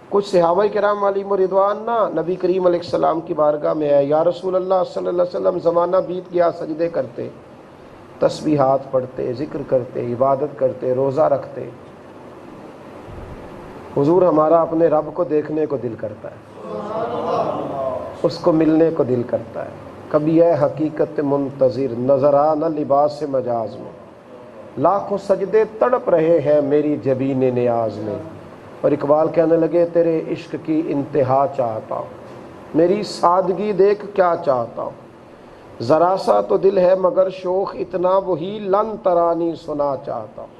کچھ صحابہ کرام علیہم رضوان نا نبی کریم علیہ السلام کی بارگاہ میں آئے، یا رسول اللہ صلی اللہ علیہ وسلم زمانہ بیت گیا، سجدے کرتے، تسبیحات پڑھتے، ذکر کرتے، عبادت کرتے، روزہ رکھتے، حضور ہمارا اپنے رب کو دیکھنے کو دل کرتا ہے، اس کو ملنے کو دل کرتا ہے، کبھی اے حقیقت منتظر نظر آ نہ لباس مجاز میں، لاکھوں سجدے تڑپ رہے ہیں میری جبین نیاز میں، اور اقبال کہنے لگے تیرے عشق کی انتہا چاہتا ہوں، میری سادگی دیکھ کیا چاہتا ہوں، ذرا سا تو دل ہے مگر شوق اتنا وہی لن ترانی سنا چاہتا ہوں۔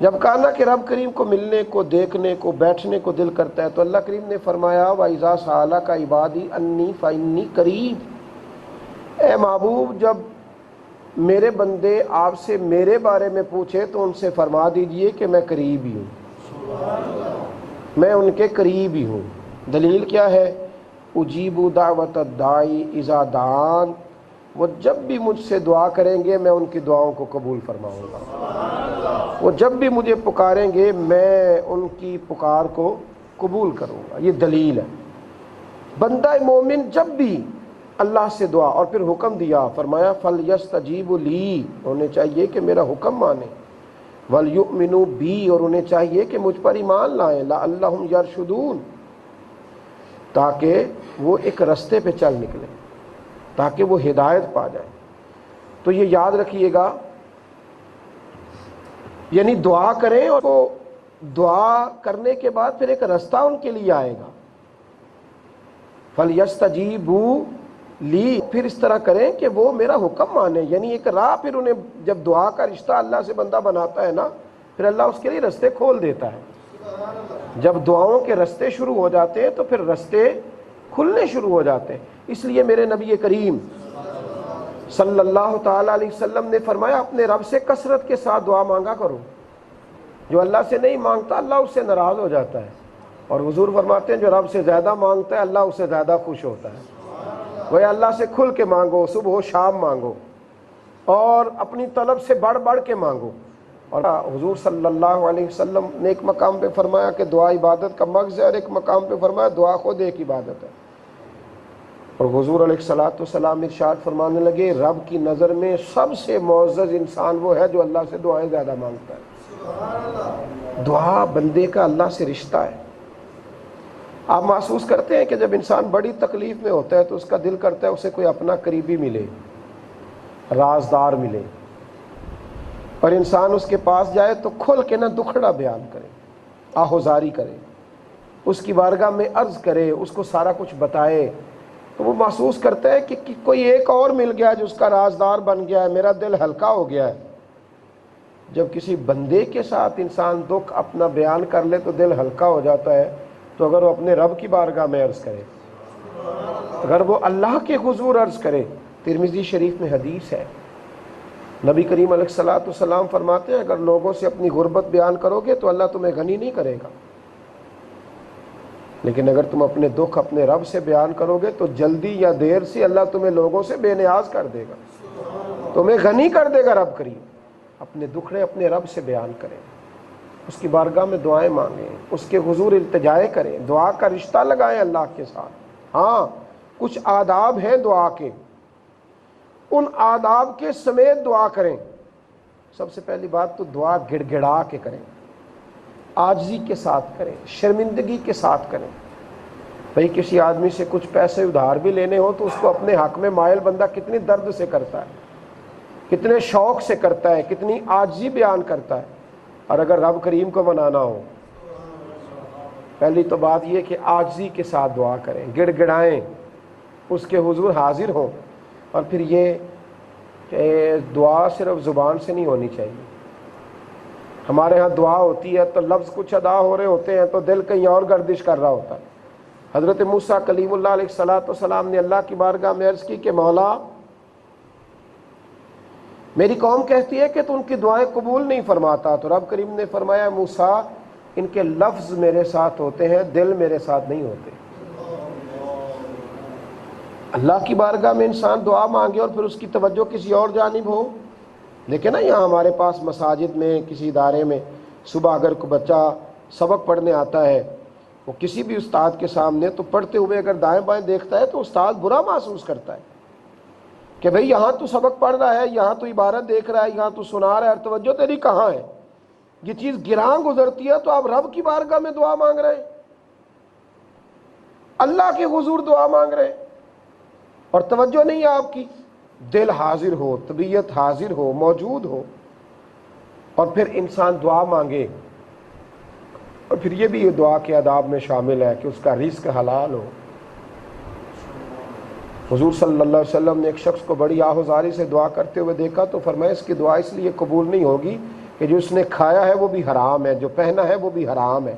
جب کہا نا کہ رب کریم کو ملنے کو، دیکھنے کو، بیٹھنے کو دل کرتا ہے، تو اللہ کریم نے فرمایا وَإِذَا سَأَلَكَ عِبَادِي أَنِّي فَإِنِّي قریب، اے محبوب جب میرے بندے آپ سے میرے بارے میں پوچھے تو ان سے فرما دیجئے کہ میں قریب ہی ہوں، میں ان کے قریب ہی ہوں۔ دلیل کیا ہے؟ اجیب دعوت الداعی اذا دعان، وہ جب بھی مجھ سے دعا کریں گے میں ان کی دعاؤں کو قبول فرماؤں گا، وہ جب بھی مجھے پکاریں گے میں ان کی پکار کو قبول کروں گا۔ یہ دلیل ہے۔ بندہ مومن جب بھی اللہ سے دعا، اور پھر حکم دیا، فرمایا فَلْيَسْتَجِيبُوا لِي، انہیں چاہیے کہ میرا حکم مانیں، وَلْيُؤْمِنُوا بِي، اور انہیں چاہیے کہ مجھ پر ایمان لائیں، لَعَلَّهُمْ يَرْشُدُونَ، تاکہ وہ ایک رستے پہ چل نکلیں، تاکہ وہ ہدایت پا جائیں۔ تو یہ یاد رکھیے گا، یعنی دعا کریں اور وہ دعا کرنے کے بعد پھر ایک رستہ ان کے لیے آئے گا۔ فَلْيَسْتَجِيبُوا لِي، پھر اس طرح کریں کہ وہ میرا حکم مانیں، یعنی ایک راہ پھر انہیں، جب دعا کا رشتہ اللہ سے بندہ بناتا ہے نا، پھر اللہ اس کے لیے رستے کھول دیتا ہے۔ جب دعاؤں کے رستے شروع ہو جاتے ہیں تو پھر رستے کھلنے شروع ہو جاتے ہیں۔ اس لیے میرے نبی کریم صلی اللہ تعالیٰ علیہ وسلم نے فرمایا اپنے رب سے کثرت کے ساتھ دعا مانگا کرو، جو اللہ سے نہیں مانگتا اللہ اس سے ناراض ہو جاتا ہے، اور حضور فرماتے ہیں جو رب سے زیادہ مانگتا ہے اللہ اس سے زیادہ خوش ہوتا ہے۔ وہ اللہ سے کھل کے مانگو، صبح و شام مانگو، اور اپنی طلب سے بڑھ بڑھ کے مانگو۔ اور حضور صلی اللہ علیہ وسلم نے ایک مقام پہ فرمایا کہ دعا عبادت کا مغز ہے، اور ایک مقام پہ فرمایا دعا خود ایک عبادت ہے۔ اور حضور علیہ الصلوۃ والسلام ارشاد فرمانے لگے رب کی نظر میں سب سے معزز انسان وہ ہے جو اللہ سے دعائیں زیادہ مانگتا ہے۔ دعا بندے کا اللہ سے رشتہ ہے۔ آپ محسوس کرتے ہیں کہ جب انسان بڑی تکلیف میں ہوتا ہے تو اس کا دل کرتا ہے اسے کوئی اپنا قریبی ملے، رازدار ملے، اور انسان اس کے پاس جائے تو کھل کے نہ دکھڑا بیان کرے، آہوزاری کرے، اس کی بارگاہ میں عرض کرے، اس کو سارا کچھ بتائے، تو وہ محسوس کرتا ہے کہ کوئی ایک اور مل گیا جو اس کا رازدار بن گیا ہے، میرا دل ہلکا ہو گیا ہے۔ جب کسی بندے کے ساتھ انسان دکھ اپنا بیان کر لے تو دل ہلکا ہو جاتا ہے، تو اگر وہ اپنے رب کی بارگاہ میں عرض کرے، اگر وہ اللہ کے حضور عرض کرے، ترمذی شریف میں حدیث ہے، نبی کریم علیہ الصلوۃ والسلام فرماتے ہیں اگر لوگوں سے اپنی غربت بیان کرو گے تو اللہ تمہیں غنی نہیں کرے گا، لیکن اگر تم اپنے دکھ اپنے رب سے بیان کرو گے تو جلدی یا دیر سے اللہ تمہیں لوگوں سے بے نیاز کر دے گا، تمہیں غنی کر دے گا رب کریم۔ اپنے دکھڑے اپنے رب سے بیان کریں، اس کی بارگاہ میں دعائیں مانگیں، اس کے حضور التجائے کریں، دعا کا رشتہ لگائیں اللہ کے ساتھ۔ ہاں کچھ آداب ہیں دعا کے، ان آداب کے سمیت دعا کریں۔ سب سے پہلی بات تو دعا گڑ گڑا کے کریں، عاجزی کے ساتھ کریں، شرمندگی کے ساتھ کریں۔ بھئی کسی آدمی سے کچھ پیسے ادھار بھی لینے ہو تو اس کو اپنے حق میں مائل بندہ کتنی درد سے کرتا ہے، کتنے شوق سے کرتا ہے، کتنی عاجزی بیان کرتا ہے۔ اور اگر رب کریم کو منانا ہو، پہلی تو بات یہ کہ عاجزی کے ساتھ دعا کریں، گڑ گڑائیں، اس کے حضور حاضر ہوں۔ اور پھر یہ کہ دعا صرف زبان سے نہیں ہونی چاہیے۔ ہمارے ہاں دعا ہوتی ہے تو لفظ کچھ ادا ہو رہے ہوتے ہیں تو دل کہیں اور گردش کر رہا ہوتا ہے۔ حضرت موسیٰ کلیم اللہ علیہ الصلوۃ والسلام نے اللہ کی بارگاہ میں عرض کی کہ مولا میری قوم کہتی ہے کہ تو ان کی دعائیں قبول نہیں فرماتا، تو رب کریم نے فرمایا موسیٰ ان کے لفظ میرے ساتھ ہوتے ہیں، دل میرے ساتھ نہیں ہوتے۔ اللہ کی بارگاہ میں انسان دعا مانگے اور پھر اس کی توجہ کسی اور جانب ہو۔ لیکن نا یہاں ہمارے پاس مساجد میں کسی ادارے میں صبح اگر کوئی بچہ سبق پڑھنے آتا ہے وہ کسی بھی استاد کے سامنے تو پڑھتے ہوئے اگر دائیں بائیں دیکھتا ہے تو استاد برا محسوس کرتا ہے کہ بھئی یہاں تو سبق پڑھ رہا ہے، یہاں تو عبارت دیکھ رہا ہے، یہاں تو سنا رہا ہے، اور توجہ تیری کہاں ہے؟ یہ چیز گراں گزرتی ہے تو آپ رب کی بارگاہ میں دعا مانگ رہے ہیں، اللہ کے حضور دعا مانگ رہے ہیں، اور توجہ نہیں ہے آپ کی، دل حاضر ہو، طبیعت حاضر ہو، موجود ہو، اور پھر انسان دعا مانگے، اور پھر یہ بھی دعا کے آداب میں شامل ہے کہ اس کا رزق حلال ہو۔ حضور صلی اللہ علیہ وسلم نے ایک شخص کو بڑی آہوزاری سے دعا کرتے ہوئے دیکھا تو فرمایا اس کی دعا اس لیے قبول نہیں ہوگی کہ جو اس نے کھایا ہے وہ بھی حرام ہے، جو پہنا ہے وہ بھی حرام ہے۔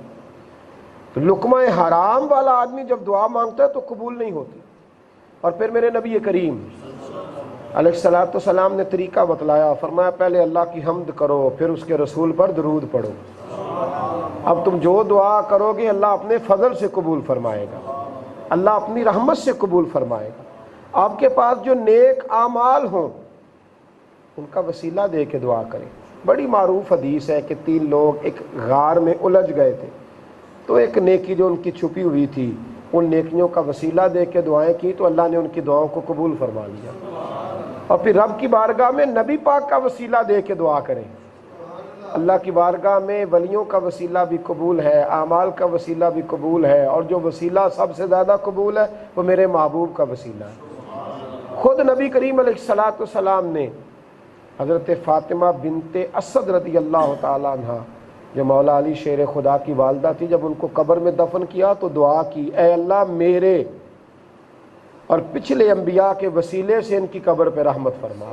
تو لقمہ حرام والا آدمی جب دعا مانگتا ہے تو قبول نہیں ہوتی۔ اور پھر میرے نبی کریم علیہ الصلوۃ والسلام نے طریقہ بتلایا، فرمایا پہلے اللہ کی حمد کرو، پھر اس کے رسول پر درود پڑھو۔ اب تم جو دعا کرو گے اللہ اپنے فضل سے قبول فرمائے گا، اللہ اپنی رحمت سے قبول فرمائے گا۔ آپ کے پاس جو نیک اعمال ہوں ان کا وسیلہ دے کے دعا کریں۔ بڑی معروف حدیث ہے کہ 3 لوگ ایک غار میں الجھ گئے تھے، تو ایک نیکی جو ان کی چھپی ہوئی تھی ان نیکیوں کا وسیلہ دے کے دعائیں کی تو اللہ نے ان کی دعاؤں کو قبول فرما لیا۔ اور پھر رب کی بارگاہ میں نبی پاک کا وسیلہ دے کے دعا کریں، اللہ کی بارگاہ میں ولیوں کا وسیلہ بھی قبول ہے، اعمال کا وسیلہ بھی قبول ہے، اور جو وسیلہ سب سے زیادہ قبول ہے وہ میرے محبوب کا وسیلہ ہے۔ خود نبی کریم علیہ الصلوۃ والسلام نے حضرت فاطمہ بنت اسد رضی اللہ تعالی عنہ جو مولا علی شیر خدا کی والدہ تھی، جب ان کو قبر میں دفن کیا تو دعا کی، اے اللہ میرے اور پچھلے انبیاء کے وسیلے سے ان کی قبر پہ رحمت فرما۔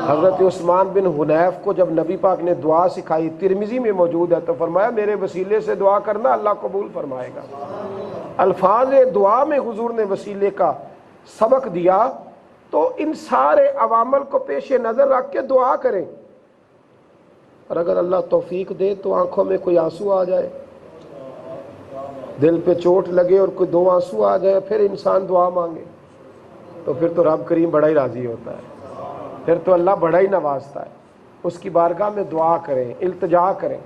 حضرت عثمان بن حنیف کو جب نبی پاک نے دعا سکھائی، ترمذی میں موجود ہے، تو فرمایا میرے وسیلے سے دعا کرنا اللہ قبول فرمائے گا۔ الفاظ دعا میں حضور نے وسیلے کا سبق دیا، تو ان سارے عوامل کو پیش نظر رکھ کے دعا کریں، اور اگر اللہ توفیق دے تو آنکھوں میں کوئی آنسو آ جائے، دل پہ چوٹ لگے اور کوئی 2 آنسو آ جائے، پھر انسان دعا مانگے تو پھر تو رب کریم بڑا ہی راضی ہوتا ہے، پھر تو اللہ بڑا ہی نوازتا ہے۔ اس کی بارگاہ میں دعا کریں، التجا کریں۔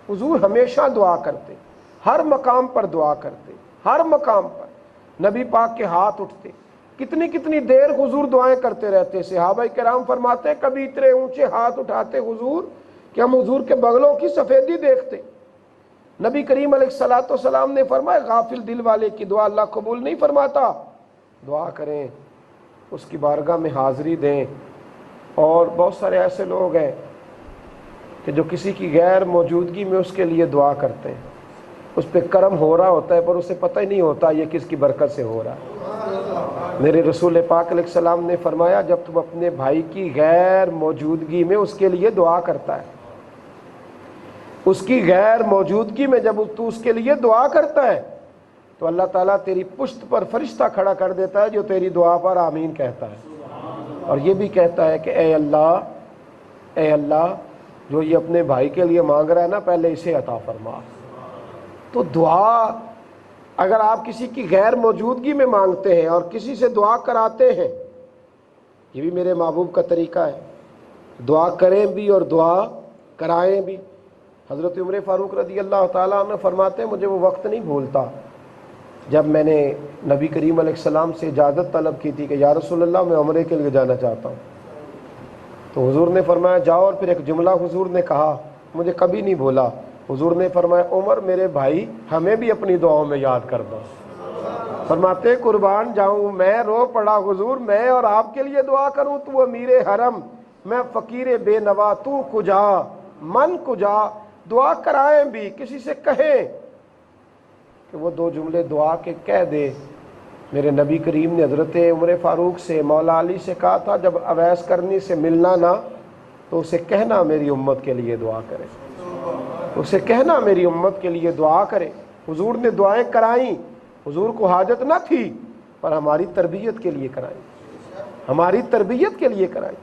حضور ہمیشہ دعا کرتے، ہر مقام پر دعا کرتے، ہر مقام پر نبی پاک کے ہاتھ اٹھتے، کتنی کتنی دیر حضور دعائیں کرتے رہتے۔ صحابہ کرام فرماتے کبھی اتنے اونچے ہاتھ اٹھاتے حضور کہ ہم حضور کے بغلوں کی سفیدی دیکھتے۔ نبی کریم علیہ الصلوۃ والسلام نے فرمایا غافل دل والے کی دعا اللہ قبول نہیں فرماتا۔ دعا کریں، اس کی بارگاہ میں حاضری دیں۔ اور بہت سارے ایسے لوگ ہیں کہ جو کسی کی غیر موجودگی میں اس کے لیے دعا کرتے ہیں، اس پہ کرم ہو رہا ہوتا ہے پر اسے پتہ ہی نہیں ہوتا یہ کس کی برکت سے ہو رہا ہے۔ میرے رسول پاک علیہ السلام نے فرمایا جب تم اپنے بھائی کی غیر موجودگی میں اس کے لیے دعا کرتا ہے، اس کی غیر موجودگی میں جب تو اس کے لیے دعا کرتا ہے تو اللہ تعالیٰ تیری پشت پر فرشتہ کھڑا کر دیتا ہے جو تیری دعا پر آمین کہتا ہے، اور یہ بھی کہتا ہے کہ اے اللہ جو یہ اپنے بھائی کے لیے مانگ رہا ہے نا پہلے اسے عطا فرما۔ تو دعا اگر آپ کسی کی غیر موجودگی میں مانگتے ہیں اور کسی سے دعا کراتے ہیں، یہ بھی میرے محبوب کا طریقہ ہے، دعا کریں بھی اور دعا کرائیں بھی۔ حضرت عمر فاروق رضی اللہ تعالیٰ عنہ فرماتے ہیں مجھے وہ وقت نہیں بھولتا جب میں نے نبی کریم علیہ السلام سے اجازت طلب کی تھی کہ یا رسول اللہ میں عمرے کے لیے جانا چاہتا ہوں، تو حضور نے فرمایا جاؤ، اور پھر ایک جملہ حضور نے کہا مجھے کبھی نہیں بھولا، حضور نے فرمایا عمر میرے بھائی ہمیں بھی اپنی دعاؤں میں یاد کر دو۔ فرماتے قربان جاؤں میں رو پڑا حضور، میں اور آپ کے لیے دعا کروں، تو امیر حرم میں فقیر بے نوا، تو کجا من کجا۔ دعا کرائیں بھی، کسی سے کہیں کہ وہ 2 جملے دعا کے کہہ دے۔ میرے نبی کریم نے حضرت عمر فاروق سے مولا علی سے کہا تھا جب اویس کرنی سے ملنا نہ تو اسے کہنا میری امت کے لیے دعا کرے، اسے کہنا میری امت کے لیے دعا کرے۔ حضور نے دعائیں کرائیں، حضور کو حاجت نہ تھی پر ہماری تربیت کے لیے کرائیں، ہماری تربیت کے لیے کرائیں۔